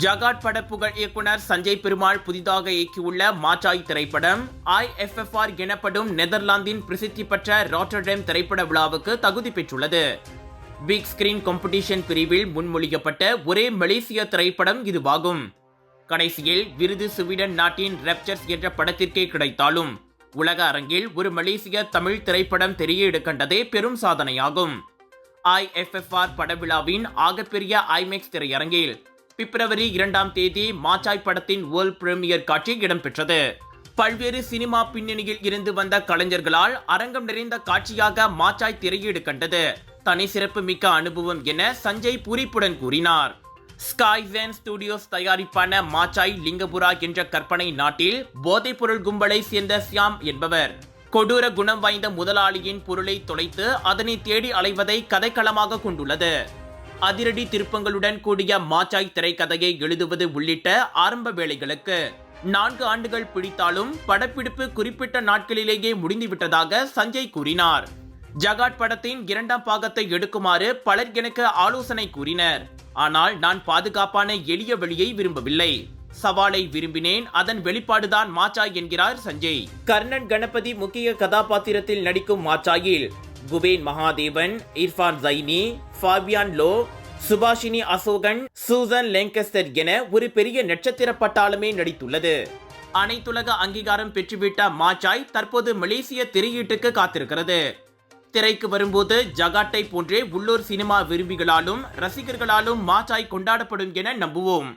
Jacquard படப்புகழ் இயக்குனர் சஞ்சய் பெருமாள் புதிதாக இயக்கியுள்ள மாச்சாய் திரைப்படம் IFFR எனப்படும் நெதர்லாந்தின் பிரசித்தி பெற்ற ராட்டர்டாம் திரைப்பட விழாவுக்கு தகுதி பெற்றுள்ளது. பிக் ஸ்கிரீன் காம்படிஷன் பிரிவில் முன்மொழியப்பட்ட ஒரே மலேசிய திரைப்படம் இதுவாகும். கடைசியில் விருது ஸ்வீடன் நாட்டின் ரெப்சர்ஸ் என்ற படத்திற்கே கிடைத்தாலும் உலக அரங்கில் ஒரு மலேசிய தமிழ் திரைப்படம் திரையீடு கண்டதே பெரும் சாதனையாகும். IFFR படவிழாவின் ஆகப்பெரிய IMAX திரையரங்கில் பிப்ரவரி 2ஆம் தேதி மாச்சாய் படத்தின் வேர்ல்ட் பிரீமியர் காட்சி இடம்பெற்றது. பல்வேறு சினிமா பின்னணியில் இருந்து வந்த கலைஞர்களால் அரங்கம் நிறைந்த காட்சியாக மாச்சாய் திரையீடு கண்டது தனி சிறப்பு மிக்க அனுபவம் என சஞ்சய் பூரிப்புடன் கூறினார். ஸ்கைசன் ஸ்டுடியோஸ் தயாரிப்பான மாச்சாய் லிங்கபுரா என்ற கற்பனை நாட்டில் போதைப்பொருள் கும்பலை சேர்ந்த சியாம் என்பவர் கொடூர குணம் வாய்ந்த முதலாளியின் பொருளை தொலைத்து அதனை தேடி அலைவதை கதைக்களமாக கொண்டுள்ளது. அதிரடி திருப்பங்களுடன் கூடிய மாச்சாய் திரைக்கதையை எழுதுவது உள்ளிட்ட ஆரம்ப வேலைகளுக்கு 4 ஆண்டுகள் பிடித்தாலும் படப்பிடிப்பு குறிப்பிட்ட நாட்களிலேயே முடிந்துவிட்டதாக சஞ்சய் கூறினார். ஜகாட் படத்தின் 2ஆம் பாகத்தை எடுக்குமாறு பலர் எனக்கு ஆலோசனை கூறினர். ஆனால் நான் பாதுகாப்பான எளிய வழியை விரும்பவில்லை. சவாலை விரும்பினேன். அதன் வெளிப்பாடுதான் மாச்சாய் என்கிறார் சஞ்சய். கர்ணன் கணபதி முக்கிய கதாபாத்திரத்தில் நடிக்கும் மாச்சாயில் Kuben Mahadevan, Irfan Zaini, Fabian Loh, Subashini Asokan, Susan Lancaster என ஒரு பெரிய நட்சத்திர பட்டாளமே நடித்துள்ளது. அனைத்துலக அங்கீகாரம் பெற்றுவிட்ட மாச்சாய் தற்போது மலேசிய திரையீட்டுக்கு காத்திருக்கிறது. திரைக்கு வரும்போது ஜகாட்டை போன்றே உள்ளூர் சினிமா விரும்பிகளாலும் ரசிகர்களாலும் மாச்சாய் கொண்டாடப்படும் என நம்புவோம்.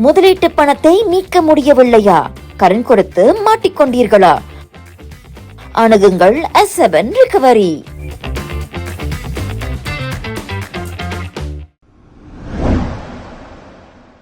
முதலீட்டு பணத்தை மீட்க முடியவில்லையா? கடன் கொடுத்து மாட்டிக்கொண்டீர்களா? அணுகுங்கள் S7 ரிகவரி.